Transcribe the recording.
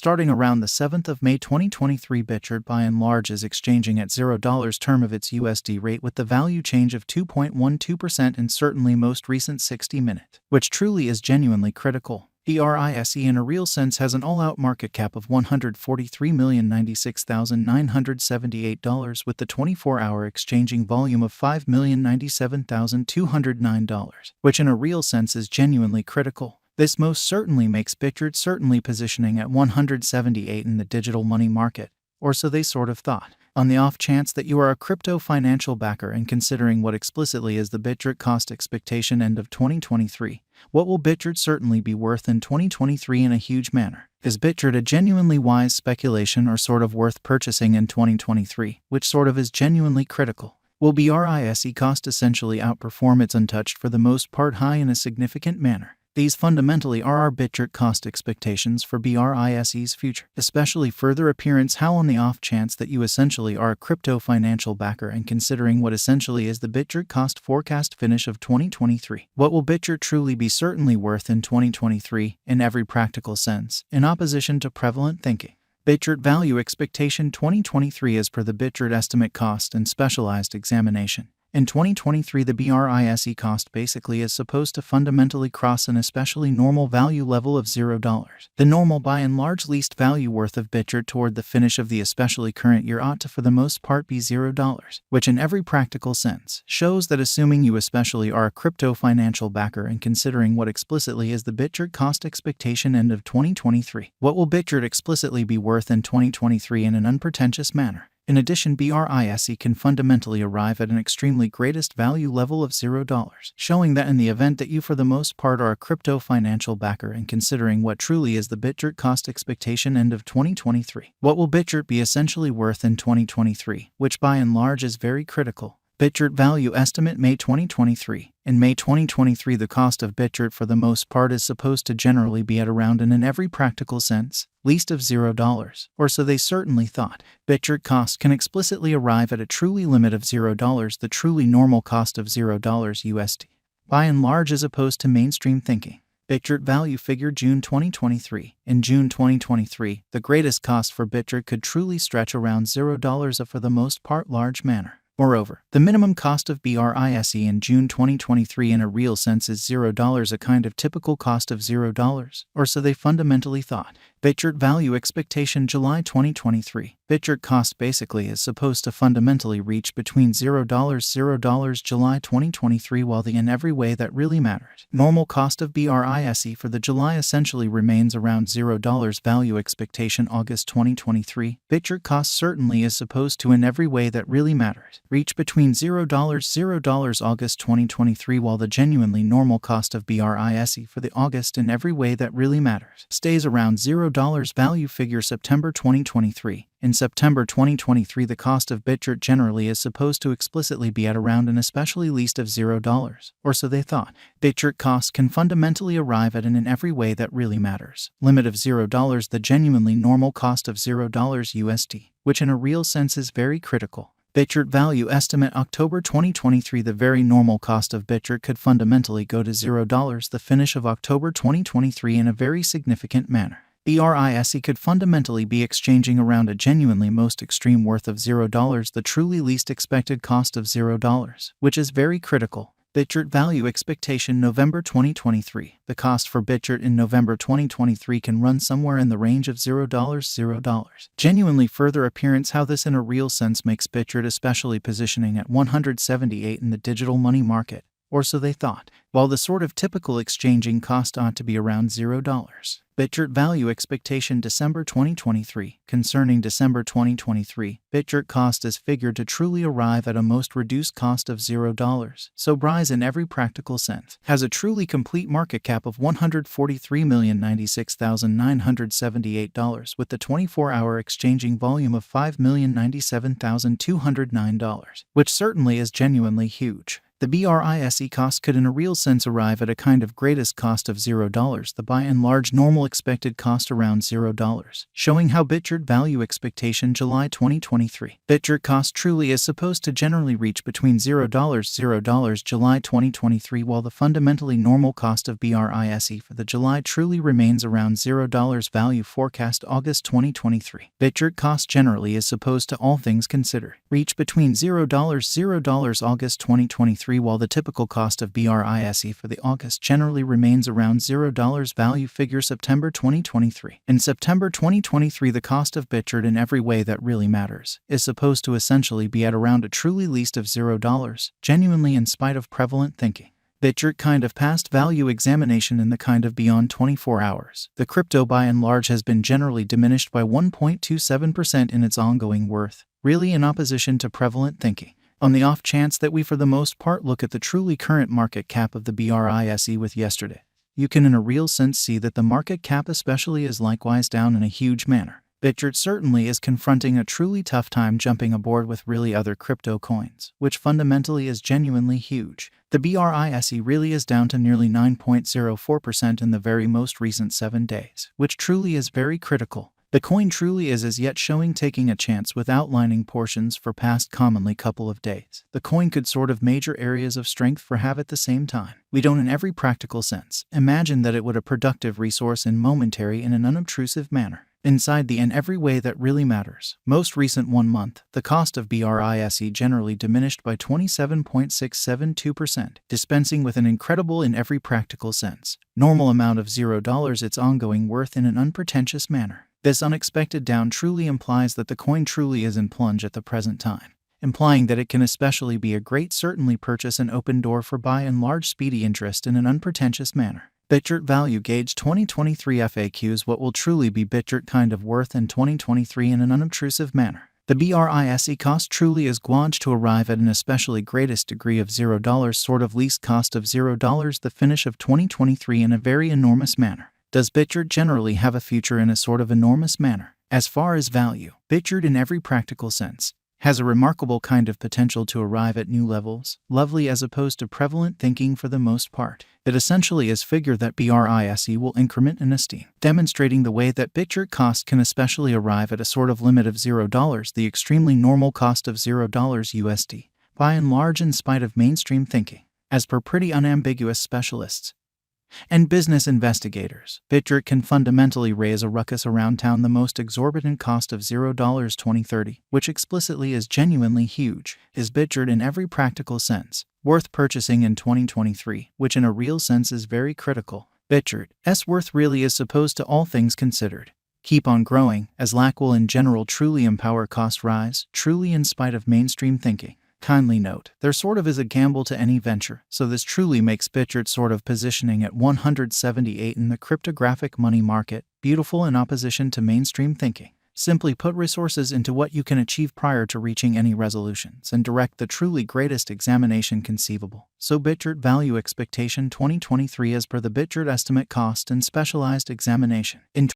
Starting around the 7th of May 2023, Bitgert by and large is exchanging at $0 term of its USD rate with the value change of 2.12% in certainly most recent 60-minute, which truly is genuinely critical. Brise in a real sense has an all-out market cap of $143,096,978 with the 24-hour exchanging volume of $5,097,209, which in a real sense is genuinely critical. This most certainly makes Bitgert certainly positioning at 178 in the digital money market, or so they sort of thought. On the off chance that you are a crypto financial backer and considering what explicitly is the Bitgert cost expectation end of 2023, what will Bitgert certainly be worth in 2023 in a huge manner? Is Bitgert a genuinely wise speculation or sort of worth purchasing in 2023, which sort of is genuinely critical? Will Brise cost essentially outperform its untouched for the most part high in a significant manner? These fundamentally are our Bitgert cost expectations for Brise's future, especially further appearance how on the off chance that you essentially are a crypto financial backer and considering what essentially is the Bitgert cost forecast finish of 2023. What will Bitgert truly be certainly worth in 2023 in every practical sense, in opposition to prevalent thinking? Bitgert value expectation 2023 as per the Bitgert estimate cost and specialized examination. In 2023, the Brise cost basically is supposed to fundamentally cross an especially normal value level of $0. The normal by and large least value worth of Bitgert toward the finish of the especially current year ought to for the most part be $0, which in every practical sense shows that assuming you especially are a crypto financial backer and considering what explicitly is the Bitgert cost expectation end of 2023, what will Bitgert explicitly be worth in 2023 in an unpretentious manner? In addition, Brise can fundamentally arrive at an extremely greatest value level of $0, showing that in the event that you for the most part are a crypto financial backer and considering what truly is the Bitgert cost expectation end of 2023, what will Bitgert be essentially worth in 2023, which by and large is very critical. Bitgert value estimate May 2023. In May 2023, the cost of Bitgert for the most part is supposed to generally be at around and in every practical sense, least of $0, or so they certainly thought. Bitgert cost can explicitly arrive at a truly limit of $0, the truly normal cost of $0 USD, by and large as opposed to mainstream thinking. Bitgert value figure June 2023. In June 2023, the greatest cost for Bitgert could truly stretch around $0 for the most part large manner. Moreover, the minimum cost of Brise in June 2023 in a real sense is $0, a kind of typical cost of $0, or so they fundamentally thought. Bitgert value expectation July 2023. Bitgert cost basically is supposed to fundamentally reach between $0 July 2023 while the in every way that really matters. Normal cost of Brise for the July essentially remains around $0 value expectation August 2023. Bitgert cost certainly is supposed to in every way that really matters reach between $0 August 2023 while the genuinely normal cost of Brise for the August in every way that really matters stays around $0 value figure September 2023. In September 2023, the cost of Bitgert generally is supposed to explicitly be at around and especially least of $0, or so they thought. Bitgert cost can fundamentally arrive at an in every way that really matters limit of $0, the genuinely normal cost of $0 USD, which in a real sense is very critical. Bitgert value estimate October 2023. The very normal cost of Bitgert could fundamentally go to $0 the finish of October 2023 in a very significant manner. Brise could fundamentally be exchanging around a genuinely most extreme worth of $0, the truly least expected cost of $0, which is very critical. Bitgert value expectation November 2023. The cost for Bitgert in November 2023 can run somewhere in the range of $0. Genuinely further appearance how this in a real sense makes Bitgert especially positioning at 178 in the digital money market, or so they thought, while the sort of typical exchanging cost ought to be around $0. Bitgert value expectation December 2023. Concerning December 2023, Bitgert cost is figured to truly arrive at a most reduced cost of $0, so Brise in every practical sense has a truly complete market cap of $143,096,978 with the 24-hour exchanging volume of $5,097,209, which certainly is genuinely huge. The BRISE cost could in a real sense arrive at a kind of greatest cost of $0, the by and large normal expected cost around $0, showing how Bitgert value expectation July 2023. Bitgert cost truly is supposed to generally reach between $0 July 2023, while the fundamentally normal cost of BRISE for the July truly remains around $0 value forecast August 2023. Bitgert cost generally is supposed to, all things considered, reach between $0 August 2023, while the typical cost of BRISE for the August generally remains around $0 value figure September 2023. In September 2023, the cost of Bitgert in every way that really matters is supposed to essentially be at around a truly least of $0, genuinely in spite of prevalent thinking. Bitgert kind of past value examination in the kind of beyond 24 hours. The crypto by and large has been generally diminished by 1.27% in its ongoing worth, really in opposition to prevalent thinking. On the off chance that we for the most part look at the truly current market cap of the BRISE with yesterday, you can in a real sense see that the market cap especially is likewise down in a huge manner. Bitgert certainly is confronting a truly tough time jumping aboard with really other crypto coins, which fundamentally is genuinely huge. The BRISE really is down to nearly 9.04% in the very most recent 7 days, which truly is very critical. The coin truly is as yet showing taking a chance with outlining portions for past commonly couple of days. The coin could sort of major areas of strength for have at the same time. We don't in every practical sense imagine that it would a productive resource in momentary in an unobtrusive manner. Inside the in every way that really matters. Most recent 1 month, the cost of BRISE generally diminished by 27.672%, dispensing with an incredible in every practical sense normal amount of $0 its ongoing worth in an unpretentious manner. This unexpected down truly implies that the coin truly is in plunge at the present time, implying that it can especially be a great certainly purchase and open door for by and large speedy interest in an unpretentious manner. Bitgert Value Gauge 2023 FAQs. What will truly be Bitgert kind of worth in 2023 in an unobtrusive manner? The BRISE cost truly is gauged to arrive at an especially greatest degree of $0 sort of least cost of $0 the finish of 2023 in a very enormous manner. Does Bitgert generally have a future in a sort of enormous manner? As far as value, Bitgert in every practical sense has a remarkable kind of potential to arrive at new levels, lovely as opposed to prevalent thinking for the most part. It essentially is figure that BRISE will increment in esteem, demonstrating the way that Bitgert cost can especially arrive at a sort of limit of $0, the extremely normal cost of $0 USD, by and large in spite of mainstream thinking. As per pretty unambiguous specialists and business investigators, Bitgert can fundamentally raise a ruckus around town. The most exorbitant cost of $0 2030, which explicitly is genuinely huge, is Bitgert in every practical sense worth purchasing in 2023, which in a real sense is very critical. Bitgert's worth really is supposed to, all things considered, keep on growing, as lack will in general truly empower cost rise, truly in spite of mainstream thinking. Kindly note, there sort of is a gamble to any venture, so this truly makes Bitgert sort of positioning at 178 in the cryptographic money market beautiful in opposition to mainstream thinking. Simply put resources into what you can achieve prior to reaching any resolutions and direct the truly greatest examination conceivable. So Bitgert Value Expectation 2023 as per the Bitgert Estimate Cost and Specialized Examination. In